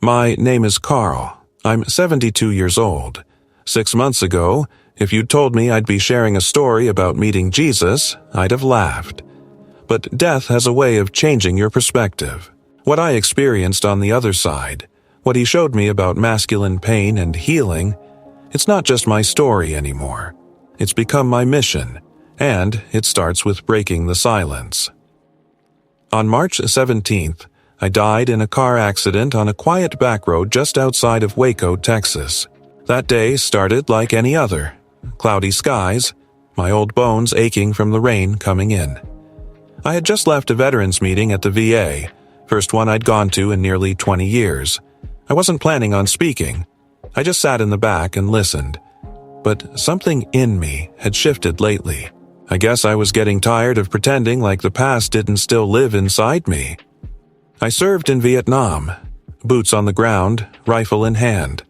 My name is Carl. I'm 72 years old. 6 months ago, if you'd told me I'd be sharing a story about meeting Jesus, I'd have laughed. But death has a way of changing your perspective. What I experienced on the other side, what he showed me about masculine pain and healing, it's not just my story anymore. It's become my mission, and it starts with breaking the silence. On March 17th, I died in a car accident on a quiet back road just outside of Waco, Texas. That day started like any other. Cloudy skies, my old bones aching from the rain coming in. I had just left a veterans meeting at the VA, first one I'd gone to in nearly 20 years. I wasn't planning on speaking. I just sat in the back and listened. But something in me had shifted lately. I guess I was getting tired of pretending like the past didn't still live inside me. I served in Vietnam, boots on the ground, rifle in hand.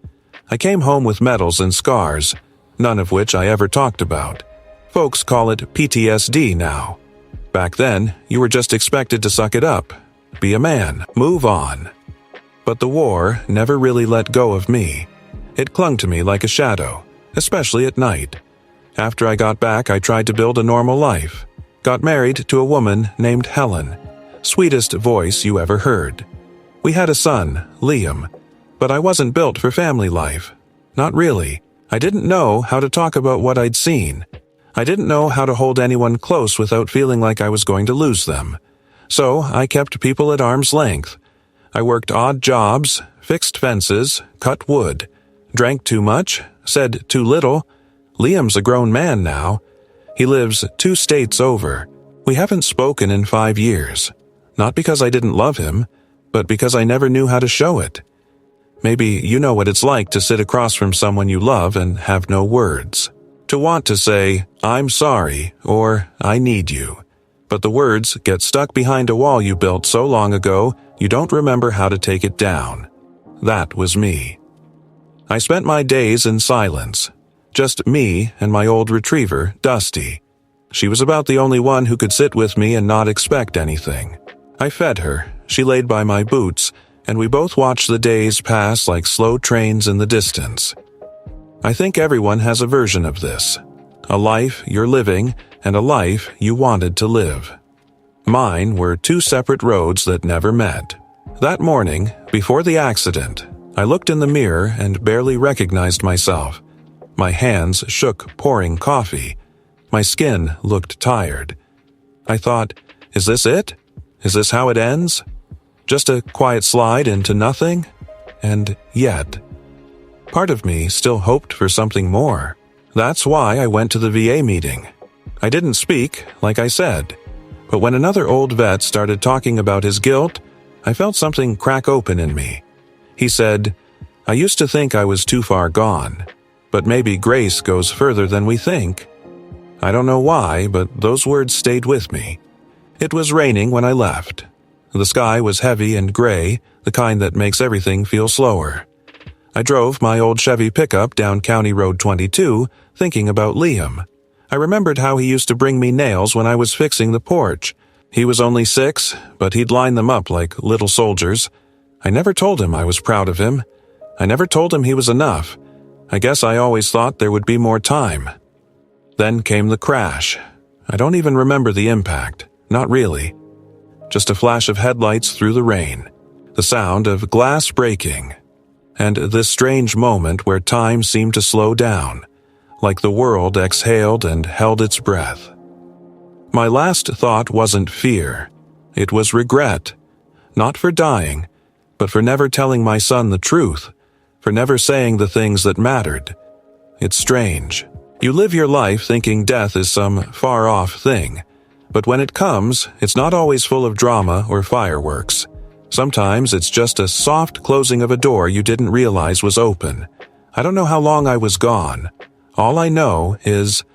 I came home with medals and scars, none of which I ever talked about. Folks call it PTSD now. Back then, you were just expected to suck it up, be a man, move on. But the war never really let go of me. It clung to me like a shadow, especially at night. After I got back, I tried to build a normal life. Got married to a woman named Helen. Sweetest voice you ever heard. We had a son, Liam, but I wasn't built for family life. Not really. I didn't know how to talk about what I'd seen. I didn't know how to hold anyone close without feeling like I was going to lose them. So I kept people at arm's length. I worked odd jobs, fixed fences, cut wood, drank too much, said too little. Liam's a grown man now. He lives 2 states over. We haven't spoken in 5 years. Not because I didn't love him, but because I never knew how to show it. Maybe you know what it's like to sit across from someone you love and have no words. To want to say, "I'm sorry," or "I need you." But the words get stuck behind a wall you built so long ago, you don't remember how to take it down. That was me. I spent my days in silence. Just me and my old retriever, Dusty. She was about the only one who could sit with me and not expect anything. I fed her, she laid by my boots, and we both watched the days pass like slow trains in the distance. I think everyone has a version of this. A life you're living and a life you wanted to live. Mine were 2 separate roads that never met. That morning, before the accident, I looked in the mirror and barely recognized myself. My hands shook pouring coffee. My skin looked tired. I thought, is this it? Is this how it ends? Just a quiet slide into nothing? And yet, part of me still hoped for something more. That's why I went to the VA meeting. I didn't speak, like I said. But when another old vet started talking about his guilt, I felt something crack open in me. He said, "I used to think I was too far gone, but maybe grace goes further than we think." I don't know why, but those words stayed with me. It was raining when I left. The sky was heavy and gray, the kind that makes everything feel slower. I drove my old Chevy pickup down County Road 22, thinking about Liam. I remembered how he used to bring me nails when I was fixing the porch. He was only 6, but he'd line them up like little soldiers. I never told him I was proud of him. I never told him he was enough. I guess I always thought there would be more time. Then came the crash. I don't even remember the impact. Not really. Just a flash of headlights through the rain. The sound of glass breaking. And this strange moment where time seemed to slow down, like the world exhaled and held its breath. My last thought wasn't fear. It was regret. Not for dying, but for never telling my son the truth, for never saying the things that mattered. It's strange. You live your life thinking death is some far-off thing, but when it comes, it's not always full of drama or fireworks. Sometimes it's just a soft closing of a door you didn't realize was open. I don't know how long I was gone. All I know is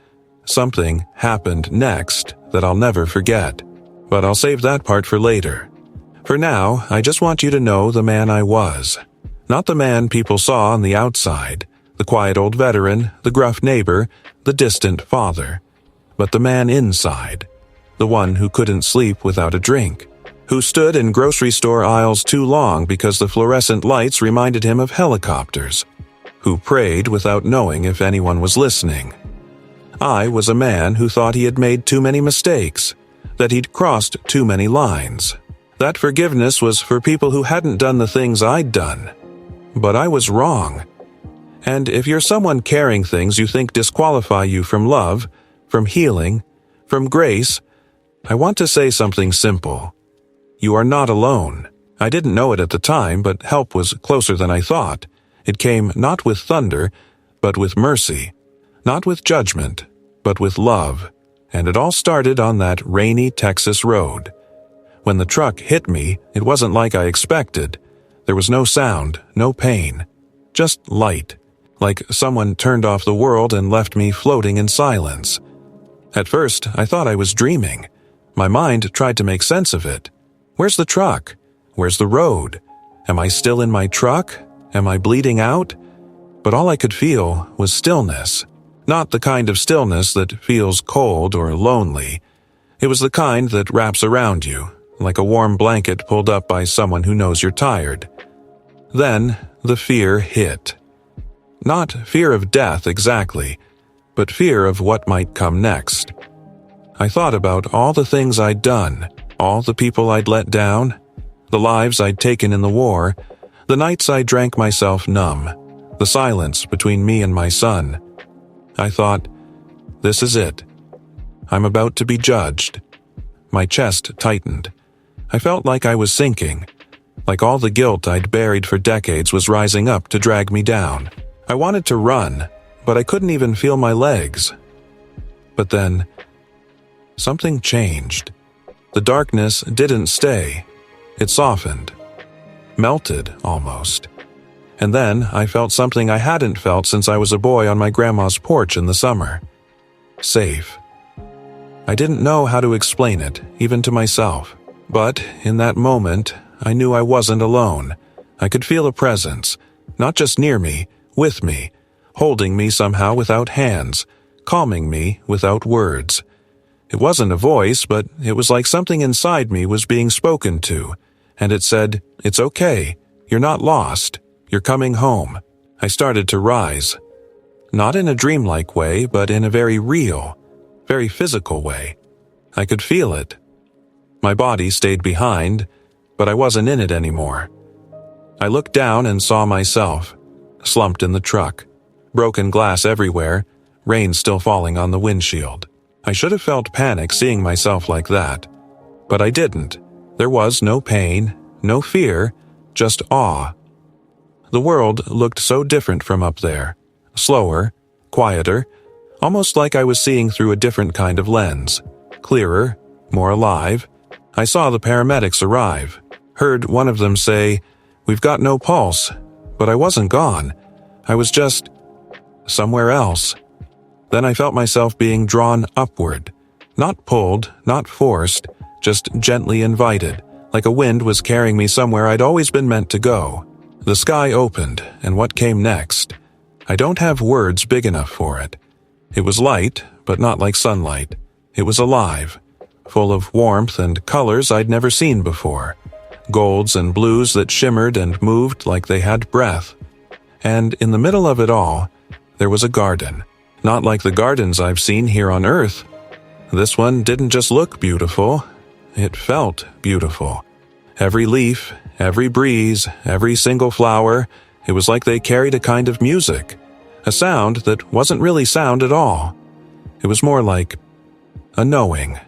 something happened next that I'll never forget. But I'll save that part for later. For now, I just want you to know the man I was. Not the man people saw on the outside, the quiet old veteran, the gruff neighbor, the distant father. But the man inside. The one who couldn't sleep without a drink. who stood in grocery store aisles too long because the fluorescent lights reminded him of helicopters, who prayed without knowing if anyone was listening. I was a man who thought he had made too many mistakes, that he'd crossed too many lines, that forgiveness was for people who hadn't done the things I'd done. But I was wrong. And if you're someone carrying things you think disqualify you from love, from healing, from grace, I want to say something simple. You are not alone. I didn't know it at the time, but help was closer than I thought. It came not with thunder, but with mercy. Not with judgment, but with love. And it all started on that rainy Texas road. When the truck hit me, it wasn't like I expected. There was no sound, no pain. Just light. Like someone turned off the world and left me floating in silence. At first, I thought I was dreaming. My mind tried to make sense of it. Where's the truck? Where's the road? Am I still in my truck? Am I bleeding out? But all I could feel was stillness. Not the kind of stillness that feels cold or lonely. It was the kind that wraps around you, like a warm blanket pulled up by someone who knows you're tired. Then the fear hit. Not fear of death exactly, but fear of what might come next. I thought about all the things I'd done, all the people I'd let down, the lives I'd taken in the war, the nights I drank myself numb, the silence between me and my son. I thought, this is it. I'm about to be judged. My chest tightened. I felt like I was sinking, like all the guilt I'd buried for decades was rising up to drag me down. I wanted to run, but I couldn't even feel my legs. But then, something changed. The darkness didn't stay. It softened. Melted, almost. And then I felt something I hadn't felt since I was a boy on my grandma's porch in the summer. Safe. I didn't know how to explain it, even to myself. But in that moment, I knew I wasn't alone. I could feel a presence, not just near me, with me, holding me somehow without hands, calming me without words. It wasn't a voice, but it was like something inside me was being spoken to, and it said, "It's okay. You're not lost. You're coming home." I started to rise. Not in a dreamlike way, but in a very real, very physical way. I could feel it. My body stayed behind, but I wasn't in it anymore. I looked down and saw myself, slumped in the truck, broken glass everywhere, rain still falling on the windshield. I should have felt panic seeing myself like that, but I didn't. There was no pain, no fear, just awe. The world looked so different from up there, slower, quieter, almost like I was seeing through a different kind of lens, clearer, more alive. I saw the paramedics arrive, heard one of them say, "We've got no pulse," but I wasn't gone. I was just somewhere else. Then I felt myself being drawn upward, not pulled, not forced, just gently invited, like a wind was carrying me somewhere I'd always been meant to go. The sky opened, and what came next? I don't have words big enough for it. It was light, but not like sunlight. It was alive, full of warmth and colors I'd never seen before. Golds and blues that shimmered and moved like they had breath. And in the middle of it all, there was a garden. Not like the gardens I've seen here on Earth. This one didn't just look beautiful, it felt beautiful. Every leaf, every breeze, every single flower, it was like they carried a kind of music. A sound that wasn't really sound at all. It was more like a knowing,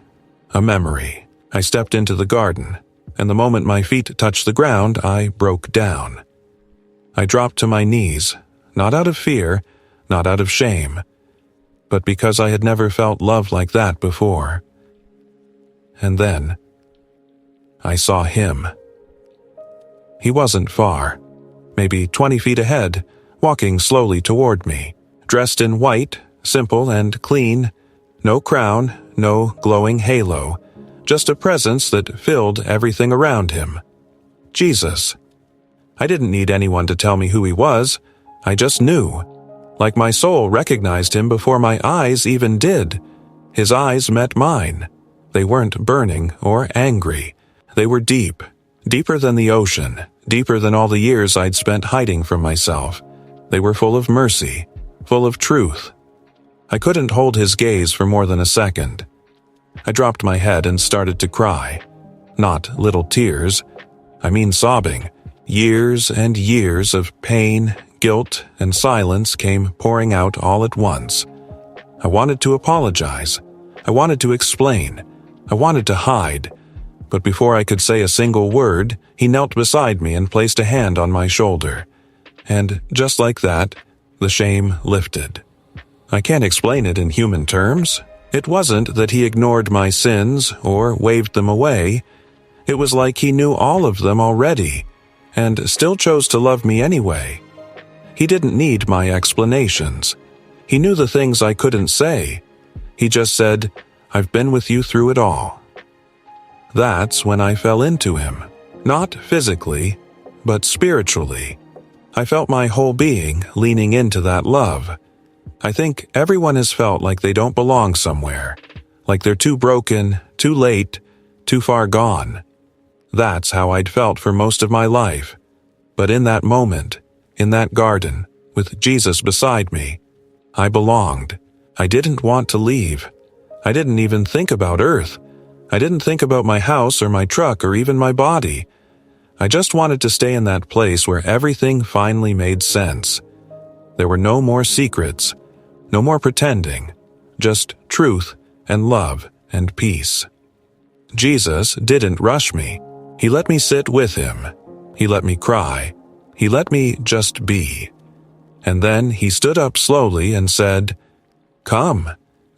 a memory. I stepped into the garden, and the moment my feet touched the ground, I broke down. I dropped to my knees, not out of fear, not out of shame, but because I had never felt love like that before. And then, I saw him. He wasn't far, maybe 20 feet ahead, walking slowly toward me, dressed in white, simple and clean, no crown, no glowing halo, just a presence that filled everything around him. Jesus. I didn't need anyone to tell me who he was, I just knew. Like my soul recognized him before my eyes even did. His eyes met mine. They weren't burning or angry. They were deep, deeper than the ocean, deeper than all the years I'd spent hiding from myself. They were full of mercy, full of truth. I couldn't hold his gaze for more than a second. I dropped my head and started to cry. Not little tears. I mean sobbing. Years and years of pain, guilt, and silence came pouring out all at once. I wanted to apologize. I wanted to explain. I wanted to hide. But before I could say a single word, he knelt beside me and placed a hand on my shoulder. And just like that, the shame lifted. I can't explain it in human terms. It wasn't that he ignored my sins or waved them away. It was like he knew all of them already, and still chose to love me anyway. He didn't need my explanations. He knew the things I couldn't say. He just said, "I've been with you through it all." That's when I fell into him. Not physically, but spiritually. I felt my whole being leaning into that love. I think everyone has felt like they don't belong somewhere, like they're too broken, too late, too far gone. That's how I'd felt for most of my life. But in that moment, in that garden, with Jesus beside me, I belonged. I didn't want to leave. I didn't even think about Earth. I didn't think about my house or my truck or even my body. I just wanted to stay in that place where everything finally made sense. There were no more secrets, no more pretending, just truth and love and peace. Jesus didn't rush me. He let me sit with him. He let me cry. He let me just be. And then he stood up slowly and said, "Come,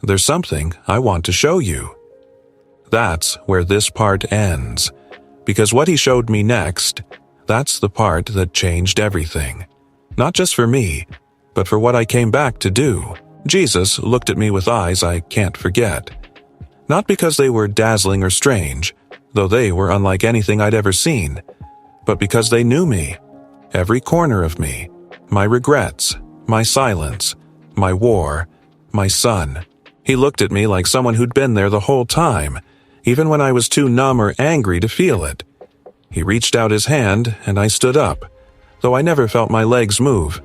there's something I want to show you." That's where this part ends, because what he showed me next, that's the part that changed everything. Not just for me, but for what I came back to do. Jesus looked at me with eyes I can't forget. Not because they were dazzling or strange, though they were unlike anything I'd ever seen, but because they knew me, every corner of me, my regrets, my silence, my war, my son. He looked at me like someone who'd been there the whole time, even when I was too numb or angry to feel it. He reached out his hand, and I stood up, though I never felt my legs move.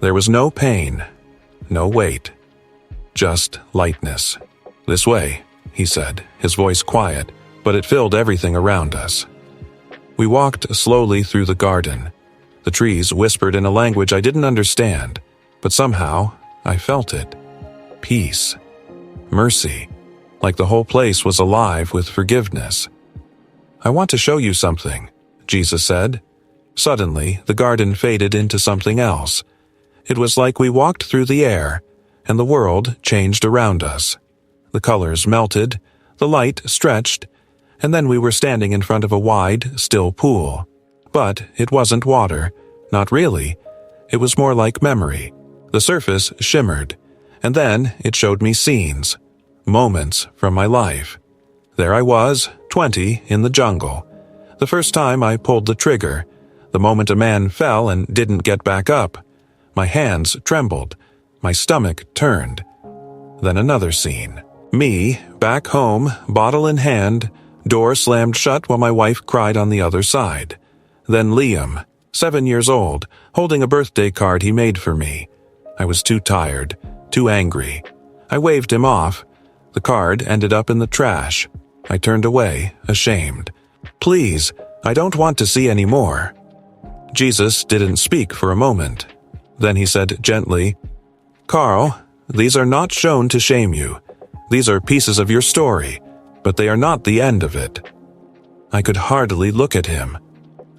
There was no pain, no weight, just lightness. "This way," he said, his voice quiet, but it filled everything around us. We walked slowly through the garden. The trees whispered in a language I didn't understand, but somehow I felt it. Peace. Mercy. Like the whole place was alive with forgiveness. "I want to show you something," Jesus said. Suddenly, the garden faded into something else. It was like we walked through the air, and the world changed around us. The colors melted, the light stretched, and then we were standing in front of a wide, still pool. But it wasn't water, not really. It was more like memory. The surface shimmered, and then it showed me scenes, moments from my life. There I was, 20, in the jungle. The first time I pulled the trigger, the moment a man fell and didn't get back up. My hands trembled, my stomach turned. Then another scene. Me, back home, bottle in hand, door slammed shut while my wife cried on the other side. Then Liam, 7 years old, holding a birthday card he made for me. I was too tired, too angry. I waved him off. The card ended up in the trash. I turned away, ashamed. "Please, I don't want to see any more." Jesus didn't speak for a moment. Then he said gently, "Carl, these are not shown to shame you. These are pieces of your story, but they are not the end of it." I could hardly look at him.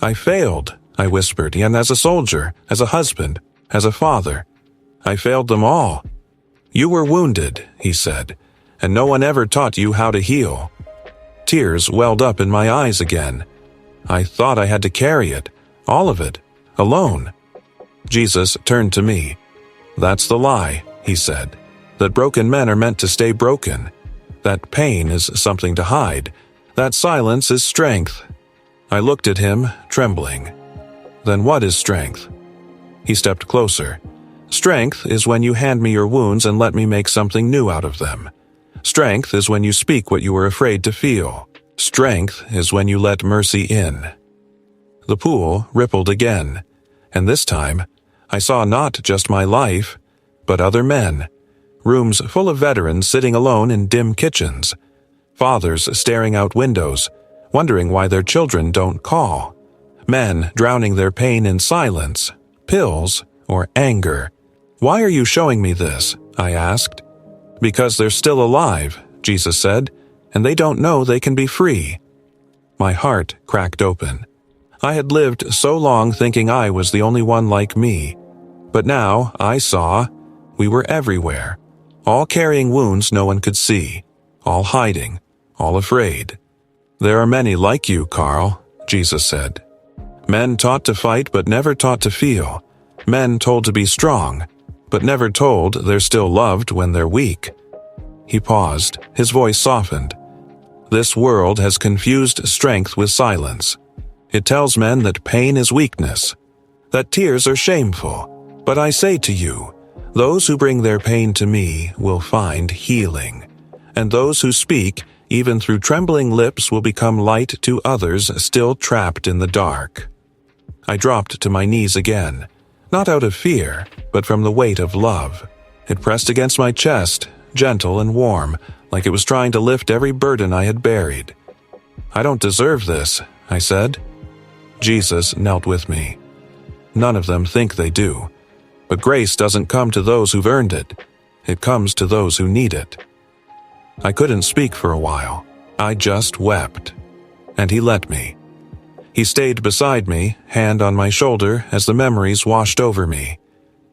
"I failed," I whispered, "and as a soldier, as a husband, as a father. I failed them all." "You were wounded," he said, "and no one ever taught you how to heal." Tears welled up in my eyes again. I thought I had to carry it, all of it, alone. Jesus turned to me. "That's the lie," he said, "that broken men are meant to stay broken. That pain is something to hide. That silence is strength." I looked at him, trembling. "Then what is strength?" He stepped closer. "Strength is when you hand me your wounds and let me make something new out of them. Strength is when you speak what you were afraid to feel. Strength is when you let mercy in. The pool rippled again, and this time I saw not just my life, but other men, rooms full of veterans sitting alone in dim kitchens, fathers staring out windows, wondering why their children don't call, men drowning their pain in silence, pills, or anger. "Why are you showing me this?" I asked. "Because they're still alive," Jesus said, "and they don't know they can be free." My heart cracked open. I had lived so long thinking I was the only one like me, but now I saw we were everywhere, all carrying wounds no one could see, all hiding, all afraid. "There are many like you, Carl," Jesus said. "Men taught to fight but never taught to feel. Men told to be strong, but never told they're still loved when they're weak." He paused, his voice softened. "This world has confused strength with silence. It tells men that pain is weakness, that tears are shameful. But I say to you, those who bring their pain to me will find healing, and those who speak, even through trembling lips, will become light to others still trapped in the dark." I dropped to my knees again, not out of fear, but from the weight of love. It pressed against my chest, gentle and warm, like it was trying to lift every burden I had buried. "I don't deserve this," I said. Jesus knelt with me. "None of them think they do. But grace doesn't come to those who've earned it. It comes to those who need it." I couldn't speak for a while. I just wept. And he let me. He stayed beside me, hand on my shoulder, as the memories washed over me.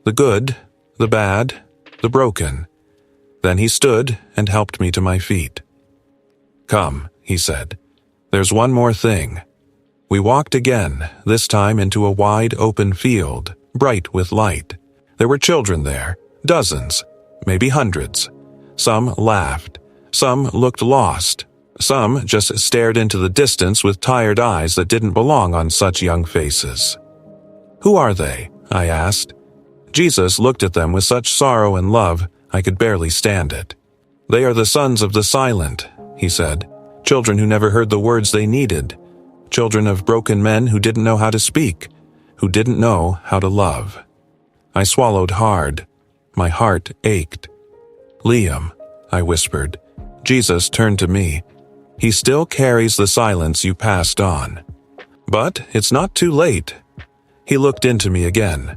The good, the bad, the broken. Then he stood and helped me to my feet. "Come," he said. "There's one more thing." We walked again, this time into a wide open field, bright with light. There were children there, dozens, maybe hundreds. Some laughed. Some looked lost. Some just stared into the distance with tired eyes that didn't belong on such young faces. "Who are they?" I asked. Jesus looked at them with such sorrow and love, I could barely stand it. "They are the sons of the silent," he said. "Children who never heard the words they needed. Children of broken men who didn't know how to speak, who didn't know how to love." I swallowed hard. My heart ached. "Liam," I whispered. Jesus turned to me. "He still carries the silence you passed on. But it's not too late." He looked into me again.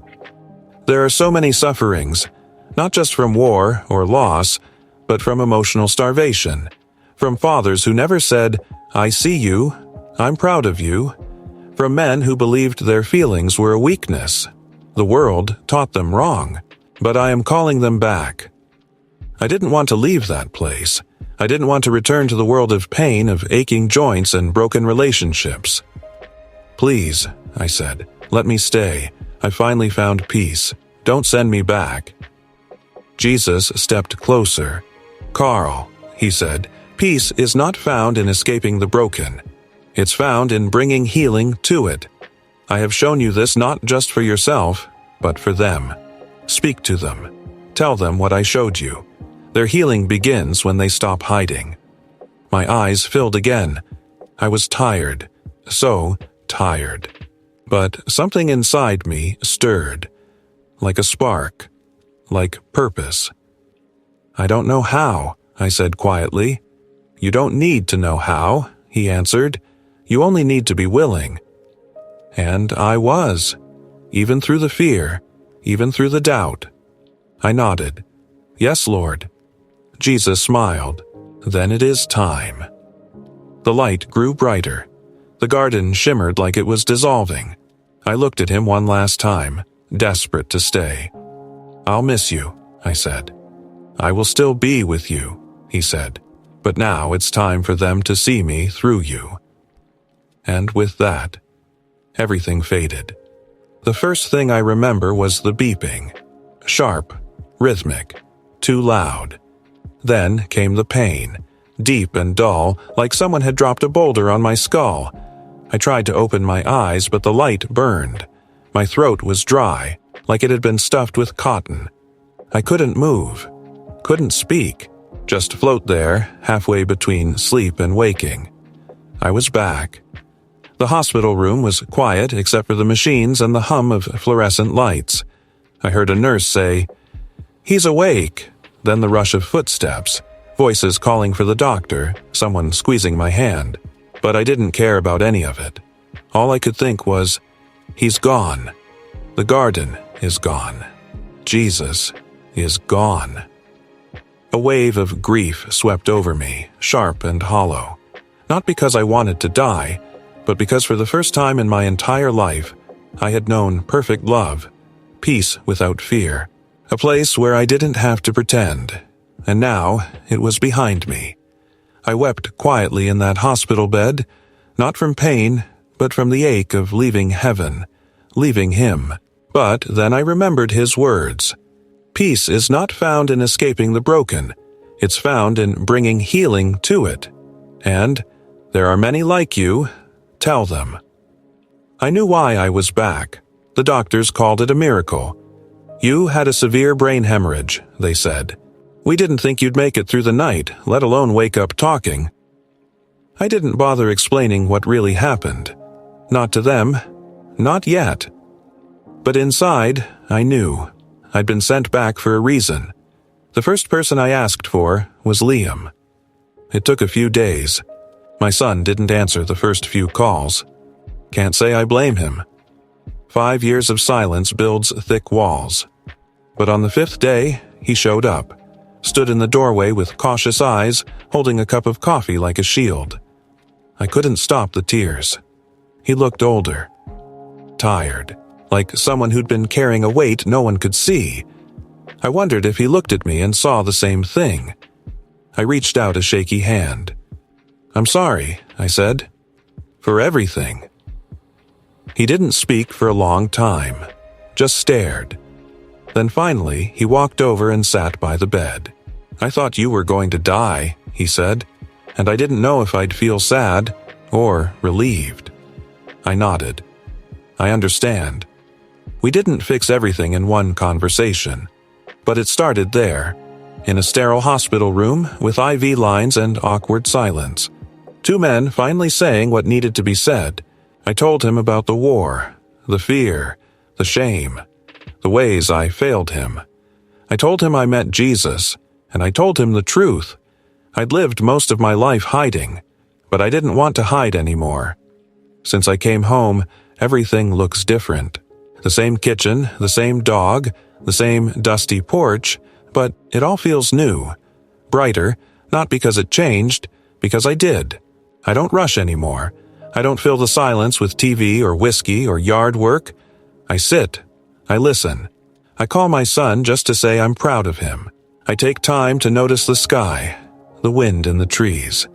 "There are so many sufferings, not just from war or loss, but from emotional starvation, from fathers who never said, 'I see you, I'm proud of you,' from men who believed their feelings were a weakness. The world taught them wrong, but I am calling them back. I didn't want to leave that place. I didn't want to return to the world of pain, of aching joints and broken relationships. "Please," I said, "let me stay. I finally found peace. Don't send me back." Jesus stepped closer. "Carl," he said, "peace is not found in escaping the broken. It's found in bringing healing to it. I have shown you this not just for yourself, but for them. Speak to them. Tell them what I showed you. Their healing begins when they stop hiding." My eyes filled again. I was tired, so tired. But something inside me stirred, like a spark, like purpose. "I don't know how," I said quietly. "You don't need to know how," he answered. "You only need to be willing." And I was, even through the fear, even through the doubt. I nodded. "Yes, Lord." Jesus smiled. "Then it is time." The light grew brighter. The garden shimmered like it was dissolving. I looked at him one last time, desperate to stay. "I'll miss you," I said. "I will still be with you," he said. "But now it's time for them to see me through you." And with that, everything faded. The first thing I remember was the beeping. Sharp, rhythmic, too loud. Then came the pain, deep and dull, like someone had dropped a boulder on my skull. I tried to open my eyes, but the light burned. My throat was dry, like it had been stuffed with cotton. I couldn't move, couldn't speak, just float there, halfway between sleep and waking. I was back. The hospital room was quiet except for the machines and the hum of fluorescent lights. I heard a nurse say, "He's awake," then the rush of footsteps, voices calling for the doctor, someone squeezing my hand. But I didn't care about any of it. All I could think was, he's gone. The garden is gone. Jesus is gone. A wave of grief swept over me, sharp and hollow. Not because I wanted to die, but because for the first time in my entire life, I had known perfect love, peace without fear, a place where I didn't have to pretend, and now it was behind me. I wept quietly in that hospital bed, not from pain, but from the ache of leaving heaven, leaving him. But then I remembered his words. Peace is not found in escaping the broken. It's found in bringing healing to it. And there are many like you. Tell them. I knew why I was back. The doctors called it a miracle. You had a severe brain hemorrhage, they said. We didn't think you'd make it through the night, let alone wake up talking. I didn't bother explaining what really happened. Not to them. Not yet. But inside, I knew. I'd been sent back for a reason. The first person I asked for was Liam. It took a few days. My son didn't answer the first few calls. Can't say I blame him. 5 years of silence builds thick walls. But on the 5th day, he showed up, stood in the doorway with cautious eyes, holding a cup of coffee like a shield. I couldn't stop the tears. He looked older, tired, like someone who'd been carrying a weight no one could see. I wondered if he looked at me and saw the same thing. I reached out a shaky hand. "I'm sorry," I said, "for everything." He didn't speak for a long time, just stared. Then finally, he walked over and sat by the bed. "I thought you were going to die," he said, "and I didn't know if I'd feel sad or relieved." I nodded. I understand. We didn't fix everything in one conversation, but it started there, in a sterile hospital room with IV lines and awkward silence. 2 men finally saying what needed to be said. I told him about the war, the fear, the shame, the ways I failed him. I told him I met Jesus, and I told him the truth. I'd lived most of my life hiding, but I didn't want to hide anymore. Since I came home, everything looks different. The same kitchen, the same dog, the same dusty porch, but it all feels new. Brighter, not because it changed, because I did. I don't rush anymore. I don't fill the silence with TV or whiskey or yard work. I sit. I listen. I call my son just to say I'm proud of him. I take time to notice the sky, the wind in the trees,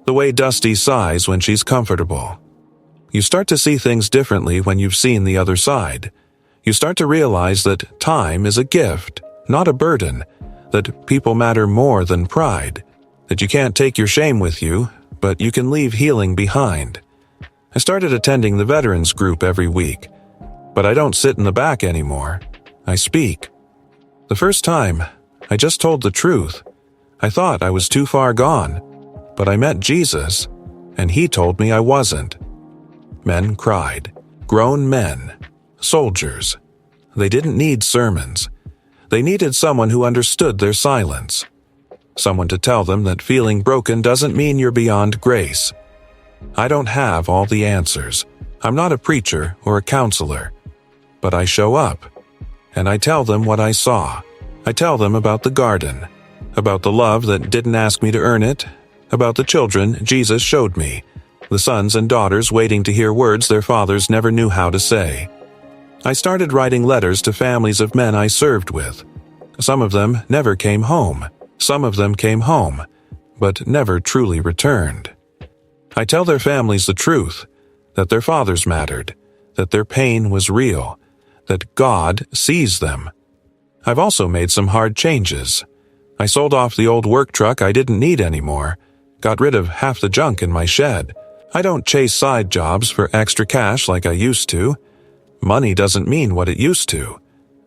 the way Dusty sighs when she's comfortable. You start to see things differently when you've seen the other side. You start to realize that time is a gift, not a burden, that people matter more than pride, that you can't take your shame with you, but you can leave healing behind. I started attending the veterans group every week, but I don't sit in the back anymore. I speak. The first time, I just told the truth. I thought I was too far gone, but I met Jesus, and he told me I wasn't. Men cried. Grown men. Soldiers. They didn't need sermons. They needed someone who understood their silence. Someone to tell them that feeling broken doesn't mean you're beyond grace. I don't have all the answers. I'm not a preacher or a counselor. But I show up, and I tell them what I saw. I tell them about the garden, about the love that didn't ask me to earn it, about the children Jesus showed me, the sons and daughters waiting to hear words their fathers never knew how to say. I started writing letters to families of men I served with. Some of them never came home. Some of them came home, but never truly returned. I tell their families the truth, that their fathers mattered, that their pain was real, that God sees them. I've also made some hard changes. I sold off the old work truck I didn't need anymore, got rid of half the junk in my shed. I don't chase side jobs for extra cash like I used to. Money doesn't mean what it used to.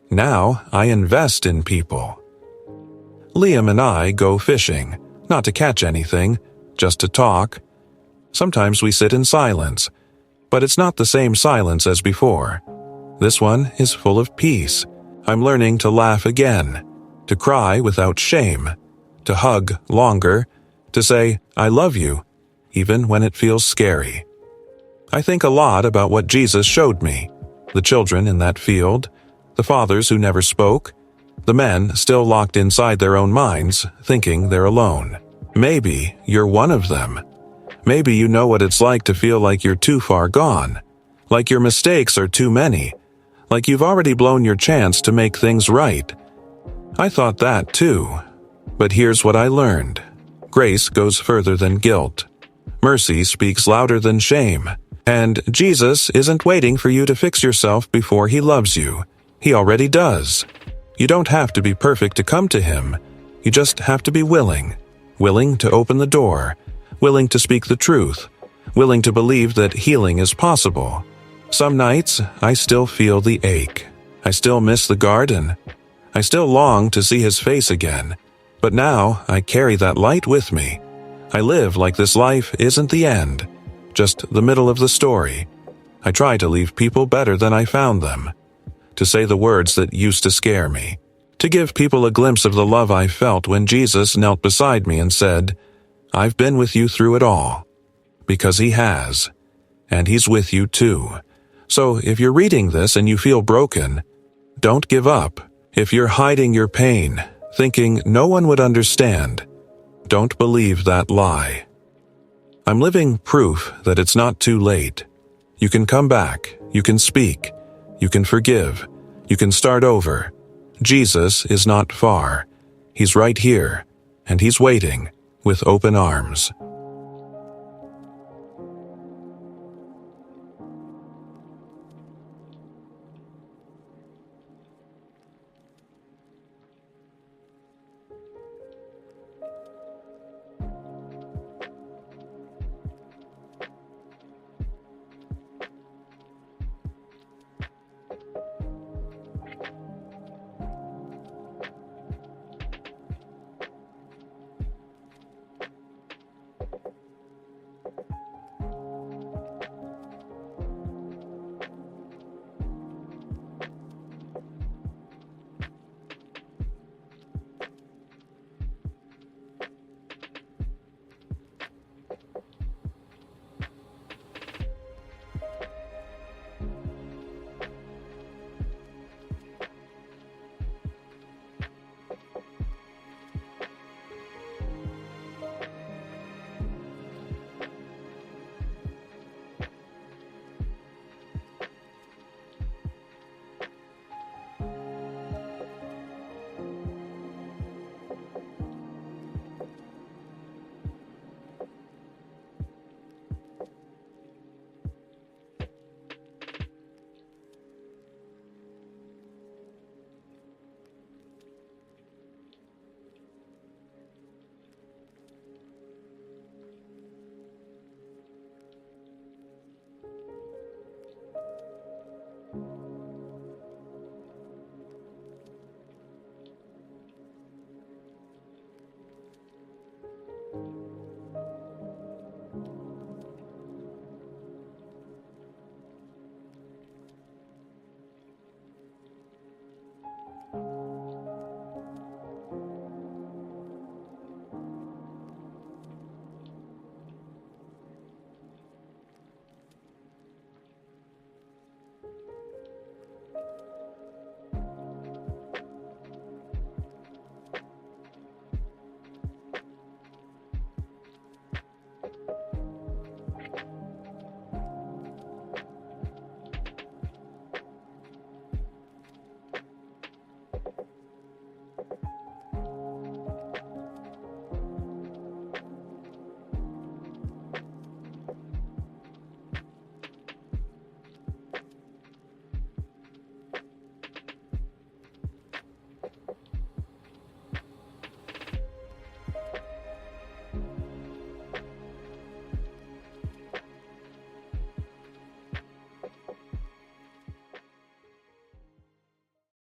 Now I invest in people. Liam and I go fishing, not to catch anything, just to talk. Sometimes we sit in silence, but it's not the same silence as before. This one is full of peace. I'm learning to laugh again, to cry without shame, to hug longer, to say, I love you, even when it feels scary. I think a lot about what Jesus showed me, the children in that field, the fathers who never spoke, the men still locked inside their own minds, thinking they're alone. Maybe you're one of them. Maybe you know what it's like to feel like you're too far gone, like your mistakes are too many, like you've already blown your chance to make things right. I thought that too. But here's what I learned. Grace goes further than guilt. Mercy speaks louder than shame. And Jesus isn't waiting for you to fix yourself before He loves you. He already does. You don't have to be perfect to come to Him. You just have to be willing to open the door, willing to speak the truth, willing to believe that healing is possible. Some nights, I still feel the ache. I still miss the garden. I still long to see His face again. But now, I carry that light with me. I live like this life isn't the end, just the middle of the story. I try to leave people better than I found them, to say the words that used to scare me, to give people a glimpse of the love I felt when Jesus knelt beside me and said, I've been with you through it all. Because He has. And He's with you too. So if you're reading this and you feel broken, don't give up. If you're hiding your pain, thinking no one would understand, don't believe that lie. I'm living proof that it's not too late. You can come back, you can speak, you can forgive, you can start over. Jesus is not far. He's right here, and He's waiting with open arms.